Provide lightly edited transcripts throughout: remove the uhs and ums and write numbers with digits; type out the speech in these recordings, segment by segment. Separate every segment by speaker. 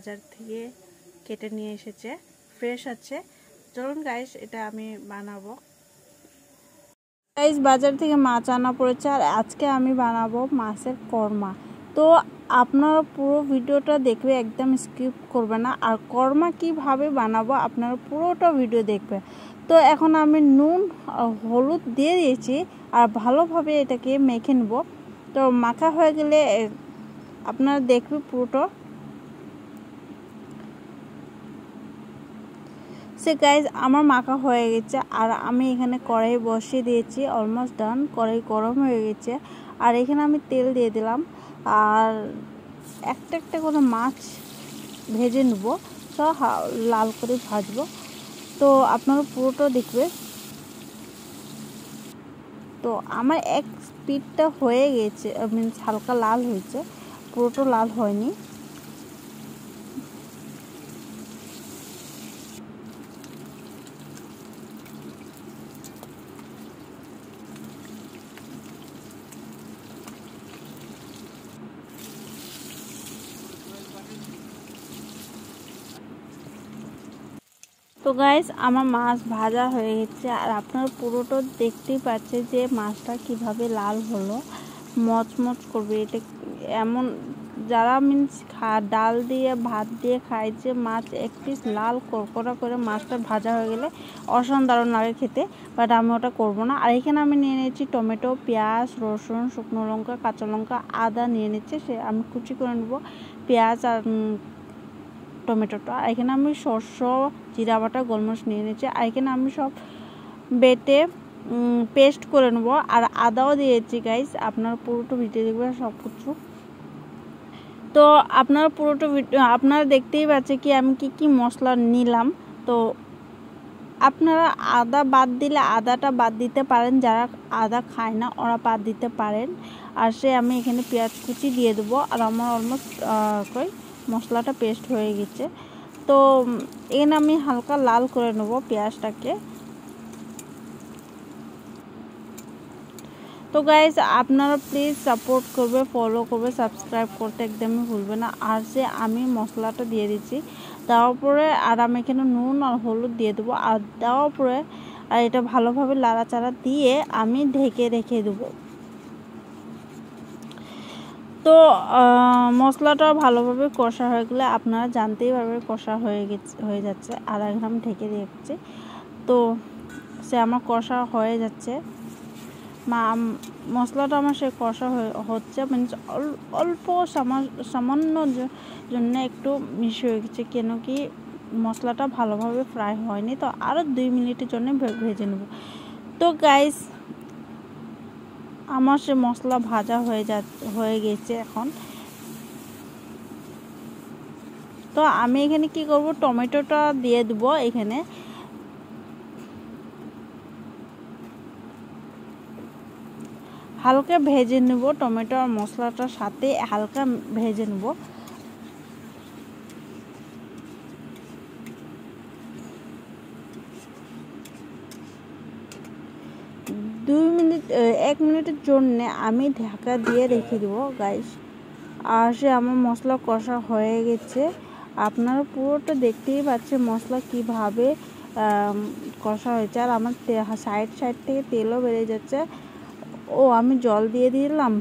Speaker 1: বাজার থেকে কেটে নিয়ে এসেছে, ফ্রেশ আছে। চলুন গাইস এটা আমি বানাবো। গাইস বাজার থেকে মাছ আনা পড়েছে আর আজকে আমি বানাবো মাছের কর্মা। তো আপনারা পুরো ভিডিওটা দেখবে, একদম স্কিপ করবে না। আর কর্মা কিভাবে বানাবো আপনারা পুরোটা ভিডিও দেখবে। তো এখন আমি নুন আর হলুদ দিয়ে দিয়েছি আর ভালোভাবে এটাকে মেখে নেব। তো মাখা হয়ে গেলে আপনারা দেখবে পুরোটা। সে গাইজ আমার মাখা হয়ে গেছে আর আমি এখানে কড়াই বসিয়ে দিয়েছি, অলমোস্ট ডান। কড়াই গরম হয়ে গেছে আর এখানে আমি তেল দিয়ে দিলাম আর একটা একটা করে মাছ ভেজে নেব, সব লাল করে ভাজবো। তো আপনারা পুরোটা দেখবে। তো আমার এক পিঠটা হয়ে গেছে, মিনস হালকা লাল হয়েছে, পুরোটা লাল হয়নি। তো গাইস আমার মাছ ভাজা হয়ে গেছে আর আপনারা পুরোটা দেখতেই পাচ্ছেন যে মাছটা কিভাবে লাল হলো, মচমচ করবে। এটা এমন যারা মিন্স ডাল দিয়ে ভাত দিয়ে খায়, যে মাছ এক পিস লাল কড়কড়া করে মাছটা ভাজা হয়ে গেলে অসাধারণ লাগে খেতে, বাট আমি ওটা করবো না। আর এখানে আমি নিয়ে নিয়েছি টমেটো, পেঁয়াজ, রসুন, শুকনো লঙ্কা, কাঁচা লঙ্কা, আদা নিয়ে নিচ্ছি, সে আমি কুচি করে নেবো পেঁয়াজ আর টমেটোটা। আর এখানে আমি সরষ, জিরা বাটা, গোলমরিচ নিয়ে নিচ্ছি। আর এখানে আমি সব বেটে পেস্ট করে নেবো আর আদাও দিয়েছি গাইস। আপনারা পুরোটা ভিডিও দেখবেন সব কিছু। তো আপনারা পুরোটা ভিডিও আপনারা দেখতেই পাচ্ছেন কি আমি কি মশলা নিলাম। তো আপনারা আদা বাদ দিলে আদাটা বাদ দিতে পারেন, যারা আদা খায় না ওরা বাদ দিতে পারেন। আর আমি এখানে পেঁয়াজ কুচি দিয়ে দেবো আর আমার অলমোস্ট মশলাটা পেস্ট হয়ে গেছে। তো এখানে আমি হালকা লাল করে নেব পেঁয়াজটাকে। তো গাইস আপনারা প্লিজ সাপোর্ট করবে, ফলো করবে, সাবস্ক্রাইব করতে একদমই ভুলবে না। আর আমি মশলাটা দিয়ে দিচ্ছি, দেওয়ার পরে আর আমি এখানে নুন আর হলুদ দিয়ে দেবো আর দেওয়ার পরে আর এটা ভালোভাবে লাড়াচাড়া দিয়ে আমি ঢেকে রেখে দেবো। তো মশলাটা ভালোভাবে কষা হয়ে গেলে আপনারা জানতেই পারবেন কষা হয়ে যাচ্ছে। আর এখন আমি ঢেকে দিয়েছি। তো আমার কষা হয়ে যাচ্ছে, মশলাটা আমার কষা হচ্ছে, মিনস অল্প সামান্য জন্য একটু মিশে হয়ে গেছে, কেন কি মশলাটা ভালোভাবে ফ্রাই হয়নি। তো আরও 2 মিনিটের জন্য ভেজে নেব। তো গাইস আমার মশলা ভাজা হয়ে গেছে এখন। তো আমি এখানে কি করব, টমেটোটা দিয়ে দেবো এখানে। হালকা ভেজে নেব, টমেটো আর মশলাটার সাথে হালকা ভেজে নেব। এক মিনিটের জন্য আমি ঢাকা দিয়ে রেখে দেবো গাইস। আর আমার মশলা কষা হয়ে গেছে, আপনারা পুরোটা দেখতেই পাচ্ছেন মশলা কিভাবে কষা হয়েছে। আর আমার সাইড থেকে তেলও বেরিয়ে যাচ্ছে। ও আমি জল দিয়ে দিলাম।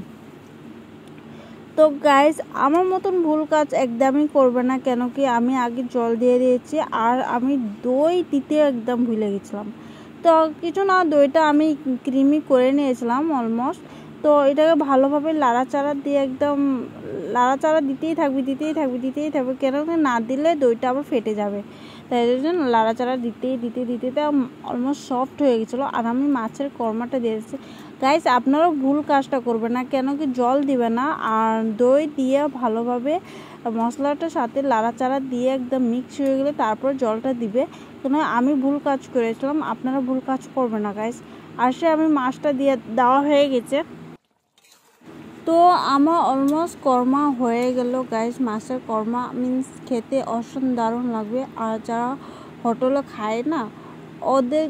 Speaker 1: তো গাইস আমার মতন ভুল কাজ একদমই করবে না, কেন কি আমি আগে জল দিয়ে দিয়েছি আর আমি দই দিতে একদম ভুলে গেছিলাম। তো কিছু না, দইটা আমি ক্রিমি করে নিয়েছিলাম অলমোস্ট। তো এটাকে ভালোভাবে লাড়াচাড়া দিয়ে একদম লাড়াচাড়া দিতেই থাকবে, কেন কি না দিলে দইটা আবার ফেটে যাবে। তাই জন্য লাড়াচাড়া দিতে অলমোস্ট সফট হয়ে গেছিলো। আর আমি মাছের কর্মাটা দিয়েছি। গাইস আপনারাও ভুল কাজটা করবে না, কেন কি জল দিবে না আর দই দিয়ে ভালোভাবে মশলাটার সাথে লাড়াচাড়া দিয়ে একদম মিক্স হয়ে গেলে তারপর জলটা দিবে। কেন আমি ভুল কাজ করেছিলাম, আপনারা ভুল কাজ করবে না গাইস। আর আমি মাছটা দিয়ে দেওয়া হয়ে গেছে। তো আমার অলমোস্ট কর্মা হয়ে গেল গাইস। মাছের কর্মা মিন্স খেতে অসাধারণ লাগবে। আর যারা হোটেলে খায় না ওদের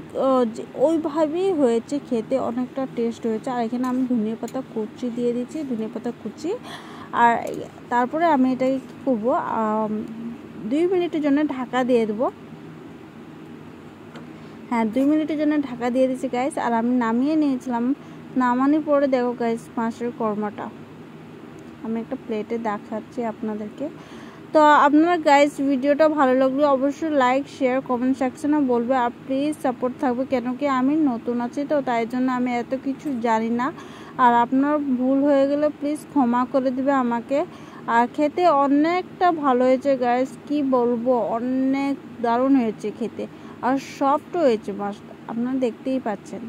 Speaker 1: ওইভাবেই হয়েছে, খেতে অনেকটা টেস্ট হয়েছে। আর এখানে আমি ধনিয়া পাতা কুচি দিয়ে দিচ্ছি, ধনিয়া পাতা কুচি। আর তারপরে আমি এটাকে কী করবো, 2 মিনিটের জন্য ঢাকা দিয়ে দেবো। হ্যাঁ 2 মিনিটের জন্য ঢাকা দিয়ে দিয়েছি গাইস। আর আমি নামিয়ে নিয়েছিলাম। নামানোর পরে দেখো গাইস মাছের কোরমাটা আমি একটা প্লেটে দেখাচ্ছি আপনাদেরকে। তো আপনারা গাইস ভিডিওটা ভালো লাগলে অবশ্যই লাইক শেয়ার কমেন্ট সেকশনে বলবে। আর প্লিজ সাপোর্ট থাকবে, কেন কি আমি নতুন আছি তো তাই জন্য আমি এত কিছু জানি না। আর আপনার ভুল হয়ে গেলে প্লিজ ক্ষমা করে দিবে আমাকে। আর খেতে অনেকটা ভালো হয়েছে গাইস, কি বলবো, অনেক দারুণ হয়েছে খেতে। আর সফট হয়েছে মাছটা, আপনারা দেখতেই পাচ্ছেন।